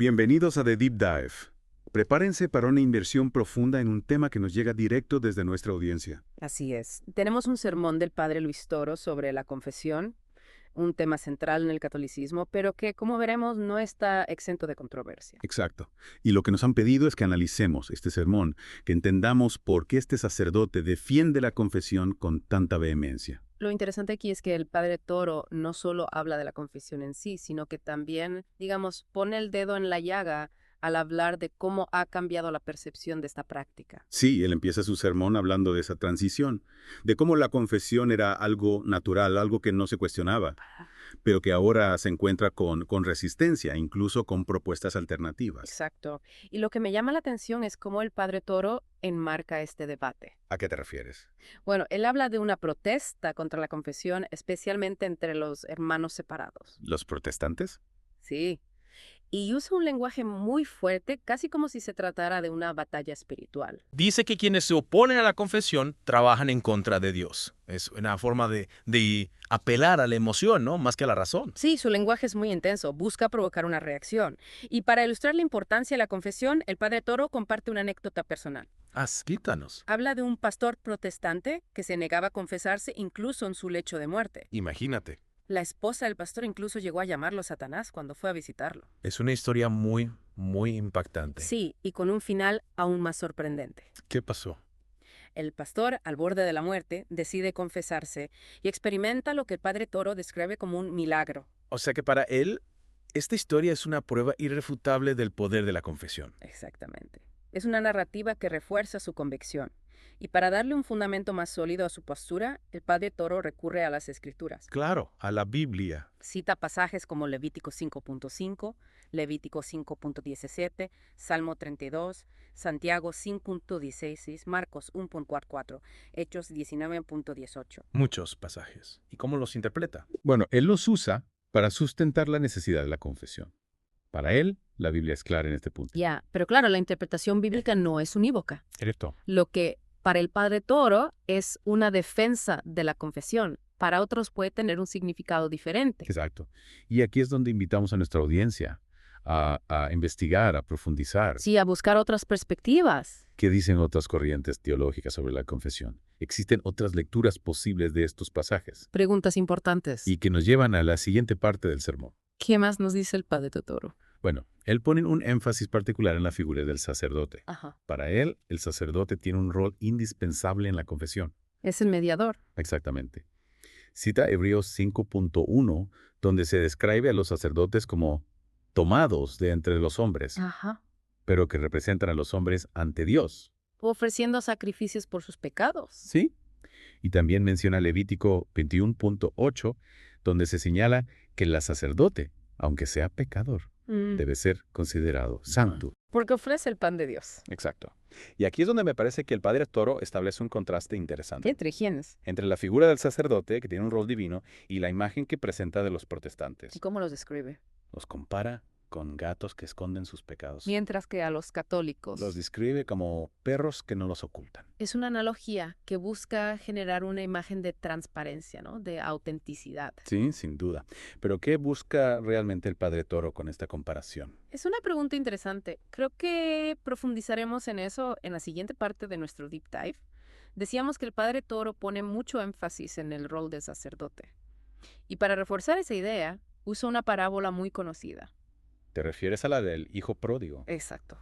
Bienvenidos a The Deep Dive. Prepárense para una inversión profunda en un tema que nos llega directo desde nuestra audiencia. Así es. Tenemos un sermón del padre Luis Toro sobre la confesión, un tema central en el catolicismo, pero que, como veremos, no está exento de controversia. Exacto. Y lo que nos han pedido es que analicemos este sermón, que entendamos por qué este sacerdote defiende la confesión con tanta vehemencia. Lo interesante aquí es que el padre Toro no solo habla de la confesión en sí, sino que también, digamos, pone el dedo en la llaga al hablar de cómo ha cambiado la percepción de esta práctica. Sí, él empieza su sermón hablando de esa transición, de cómo la confesión era algo natural, algo que no se cuestionaba, pero que ahora se encuentra con resistencia, incluso con propuestas alternativas. Exacto. Y lo que me llama la atención es cómo el padre Toro enmarca este debate. ¿A qué te refieres? Bueno, él habla de una protesta contra la confesión, especialmente entre los hermanos separados. ¿Los protestantes? Sí. Y usa un lenguaje muy fuerte, casi como si se tratara de una batalla espiritual. Dice que quienes se oponen a la confesión trabajan en contra de Dios. Es una forma de apelar a la emoción, ¿no? Más que a la razón. Sí, su lenguaje es muy intenso, busca provocar una reacción. Y para ilustrar la importancia de la confesión, el padre Toro comparte una anécdota personal. Quítanos. Habla de un pastor protestante que se negaba a confesarse incluso en su lecho de muerte. Imagínate. La esposa del pastor incluso llegó a llamarlo Satanás cuando fue a visitarlo. Es una historia muy, muy impactante. Sí, y con un final aún más sorprendente. ¿Qué pasó? El pastor, al borde de la muerte, decide confesarse y experimenta lo que el padre Toro describe como un milagro. O sea que para él, esta historia es una prueba irrefutable del poder de la confesión. Exactamente. Es una narrativa que refuerza su convicción. Y para darle un fundamento más sólido a su postura, el padre Toro recurre a las escrituras. Claro, a la Biblia. Cita pasajes como Levítico 5.5, Levítico 5.17, Salmo 32, Santiago 5.16, Marcos 1.44, Hechos 19.18. Muchos pasajes. ¿Y cómo los interpreta? Bueno, él los usa para sustentar la necesidad de la confesión. Para él, la Biblia es clara en este punto. Ya, pero claro, la interpretación bíblica no es unívoca. Cierto. Lo que para el padre Toro es una defensa de la confesión. Para otros puede tener un significado diferente. Exacto. Y aquí es donde invitamos a nuestra audiencia a investigar, a profundizar. Sí, a buscar otras perspectivas. ¿Qué dicen otras corrientes teológicas sobre la confesión? Existen otras lecturas posibles de estos pasajes Preguntas importantes. y que nos llevan a la siguiente parte del sermón. ¿Qué más nos dice el padre Toro? Bueno, él pone un énfasis particular en la figura del sacerdote. Ajá. Para él, el sacerdote tiene un rol indispensable en la confesión. Es el mediador. Exactamente. Cita Hebreos 5.1, donde se describe a los sacerdotes como tomados de entre los hombres, Ajá. pero que representan a los hombres ante Dios. Ofreciendo sacrificios por sus pecados. ¿Sí? Y también menciona Levítico 21.8, donde se señala que el sacerdote, aunque sea pecador, debe ser considerado santo. Porque ofrece el pan de Dios. Exacto. Y aquí es donde me parece que el padre Toro establece un contraste interesante ¿Entre quiénes? entre la figura del sacerdote, que tiene un rol divino, y la imagen que presenta de los protestantes. ¿Y cómo los describe? Los compara con gatos que esconden sus pecados. Mientras que a los católicos. Los describe como perros que no los ocultan. Es una analogía que busca generar una imagen de transparencia, ¿no? De autenticidad. Sí, sin duda. Pero ¿qué busca realmente el padre Toro con esta comparación? Es una pregunta interesante. Creo que profundizaremos en eso en la siguiente parte de nuestro Deep Dive. Decíamos que el padre Toro pone mucho énfasis en el rol del sacerdote. Y para reforzar esa idea, usa una parábola muy conocida. ¿Te refieres a la del hijo pródigo? Exacto.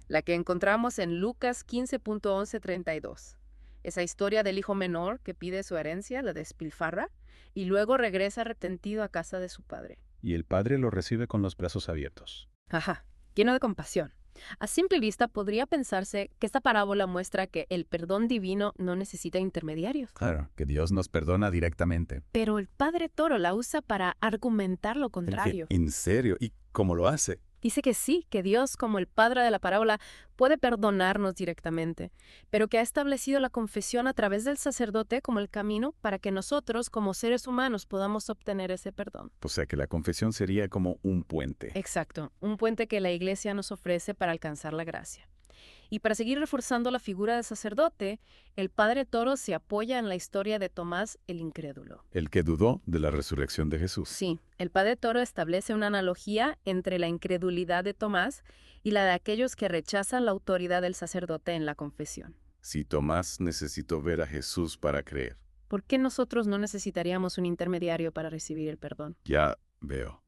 La que encontramos en Lucas 15.11.32. Esa historia del hijo menor que pide su herencia, la despilfarra, y luego regresa arrepentido a casa de su padre. Y el padre lo recibe con los brazos abiertos. Ajá, lleno de compasión. A simple vista podría pensarse que esta parábola muestra que el perdón divino no necesita intermediarios. Claro, que Dios nos perdona directamente. Pero el padre Toro la usa para argumentar lo contrario. ¿En serio? ¿Y cómo lo hace? Dice que sí, que Dios, como el padre de la parábola, puede perdonarnos directamente, pero que ha establecido la confesión a través del sacerdote como el camino para que nosotros, como seres humanos, podamos obtener ese perdón. O sea que la confesión sería como un puente. Exacto, un puente que la Iglesia nos ofrece para alcanzar la gracia. Y para seguir reforzando la figura del sacerdote, el Padre Toro se apoya en la historia de Tomás el incrédulo. El que dudó de la resurrección de Jesús. Sí, el Padre Toro establece una analogía entre la incredulidad de Tomás y la de aquellos que rechazan la autoridad del sacerdote en la confesión. Si Tomás necesitó ver a Jesús para creer. ¿Por qué nosotros no necesitaríamos un intermediario para recibir el perdón? Ya veo.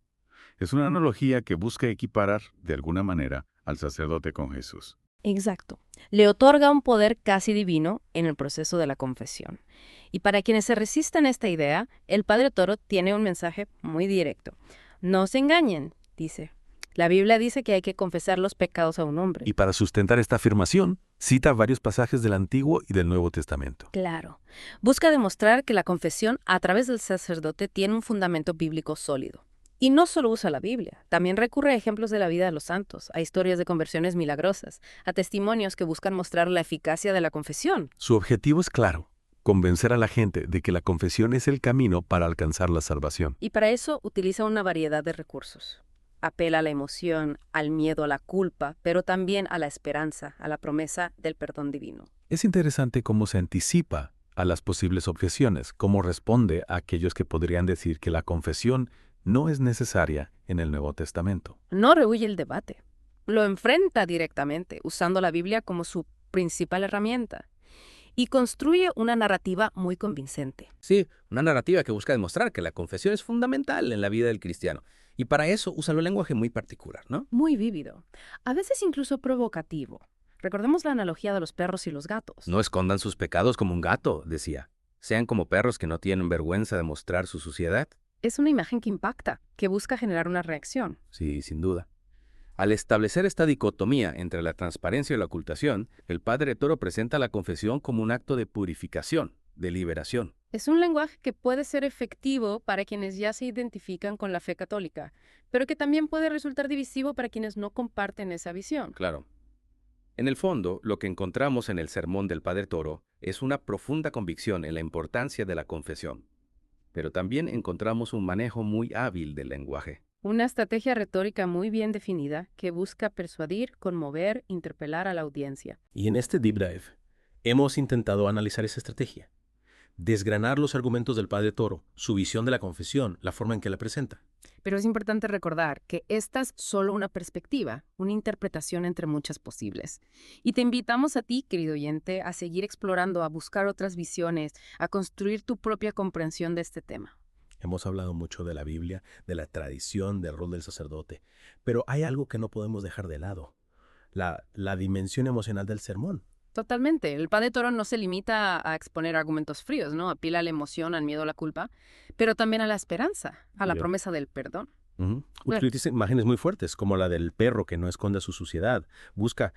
Es una analogía que busca equiparar, de alguna manera, al sacerdote con Jesús. Exacto. Le otorga un poder casi divino en el proceso de la confesión. Y para quienes se resisten a esta idea, el Padre Toro tiene un mensaje muy directo. No se engañen, dice. La Biblia dice que hay que confesar los pecados a un hombre. Y para sustentar esta afirmación, cita varios pasajes del Antiguo y del Nuevo Testamento. Claro. Busca demostrar que la confesión a través del sacerdote tiene un fundamento bíblico sólido. Y no solo usa la Biblia, también recurre a ejemplos de la vida de los santos, a historias de conversiones milagrosas, a testimonios que buscan mostrar la eficacia de la confesión. Su objetivo es claro: convencer a la gente de que la confesión es el camino para alcanzar la salvación. Y para eso utiliza una variedad de recursos. Apela a la emoción, al miedo, a la culpa, pero también a la esperanza, a la promesa del perdón divino. Es interesante cómo se anticipa a las posibles objeciones, cómo responde a aquellos que podrían decir que la confesión no es necesaria en el Nuevo Testamento. No rehúye el debate. Lo enfrenta directamente, usando la Biblia como su principal herramienta. Y construye una narrativa muy convincente. Sí, una narrativa que busca demostrar que la confesión es fundamental en la vida del cristiano. Y para eso usa un lenguaje muy particular, ¿no? Muy vívido. A veces incluso provocativo. Recordemos la analogía de los perros y los gatos. No escondan sus pecados como un gato, decía. Sean como perros que no tienen vergüenza de mostrar su suciedad. Es una imagen que impacta, que busca generar una reacción. Sí, sin duda. Al establecer esta dicotomía entre la transparencia y la ocultación, el Padre Toro presenta la confesión como un acto de purificación, de liberación. Es un lenguaje que puede ser efectivo para quienes ya se identifican con la fe católica, pero que también puede resultar divisivo para quienes no comparten esa visión. Claro. En el fondo, lo que encontramos en el sermón del Padre Toro es una profunda convicción en la importancia de la confesión. Pero también encontramos un manejo muy hábil del lenguaje. Una estrategia retórica muy bien definida que busca persuadir, conmover, interpelar a la audiencia. Y en este Deep Dive hemos intentado analizar esa estrategia, desgranar los argumentos del Padre Toro, su visión de la confesión, la forma en que la presenta. Pero es importante recordar que esta es solo una perspectiva, una interpretación entre muchas posibles. Y te invitamos a ti, querido oyente, a seguir explorando, a buscar otras visiones, a construir tu propia comprensión de este tema. Hemos hablado mucho de la Biblia, de la tradición, del rol del sacerdote, pero hay algo que no podemos dejar de lado, la dimensión emocional del sermón. Totalmente. El Padre Toro no se limita a exponer argumentos fríos, ¿no? Apela a la emoción, al miedo, a la culpa, pero también a la esperanza, a la promesa del perdón. Utiliza imágenes muy fuertes, como la del perro que no esconde su suciedad. Busca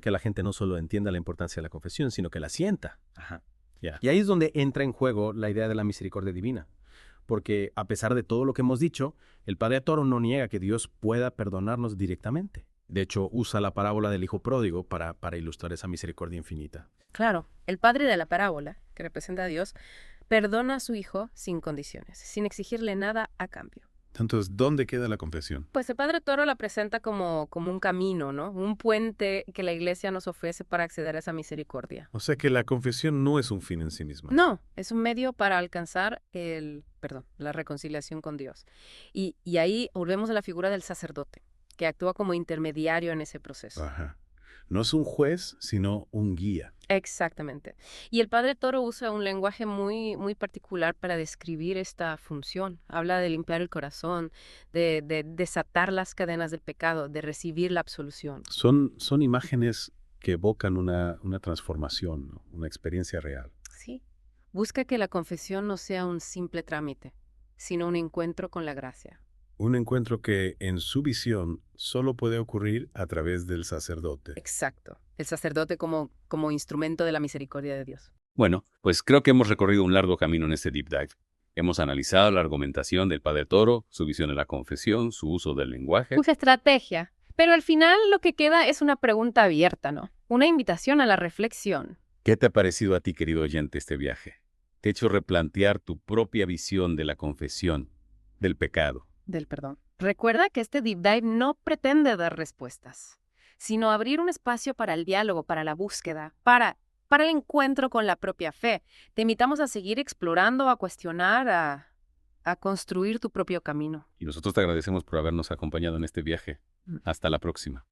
que la gente no solo entienda la importancia de la confesión, sino que la sienta. Ajá. Yeah. Y ahí es donde entra en juego la idea de la misericordia divina. Porque a pesar de todo lo que hemos dicho, el Padre Toro no niega que Dios pueda perdonarnos directamente. De hecho, usa la parábola del hijo pródigo para ilustrar esa misericordia infinita. Claro, el padre de la parábola, que representa a Dios, perdona a su hijo sin condiciones, sin exigirle nada a cambio. Entonces, ¿dónde queda la confesión? Pues el Padre Toro la presenta como un camino, ¿no? Un puente que la Iglesia nos ofrece para acceder a esa misericordia. O sea que la confesión no es un fin en sí misma. No, es un medio para alcanzar la reconciliación con Dios. Y ahí volvemos a la figura del sacerdote, que actúa como intermediario en ese proceso. Ajá. No es un juez, sino un guía. Exactamente. Y el Padre Toro usa un lenguaje muy, muy particular para describir esta función. Habla de limpiar el corazón, de desatar las cadenas del pecado, de recibir la absolución. Son imágenes que evocan una transformación, ¿no? Una experiencia real. Sí. Busca que la confesión no sea un simple trámite, sino un encuentro con la gracia. Un encuentro que, en su visión, solo puede ocurrir a través del sacerdote. Exacto. El sacerdote como instrumento de la misericordia de Dios. Bueno, pues creo que hemos recorrido un largo camino en este Deep Dive. Hemos analizado la argumentación del Padre Toro, su visión de la confesión, su uso del lenguaje. Usa estrategia. Pero al final lo que queda es una pregunta abierta, ¿no? Una invitación a la reflexión. ¿Qué te ha parecido a ti, querido oyente, este viaje? ¿Te ha hecho replantear tu propia visión de la confesión, del pecado? Del perdón. Recuerda que este Deep Dive no pretende dar respuestas. sino abrir un espacio para el diálogo, para la búsqueda, para el encuentro con la propia fe. Te invitamos a seguir explorando, a cuestionar, a construir tu propio camino. Y nosotros te agradecemos por habernos acompañado en este viaje. Hasta la próxima.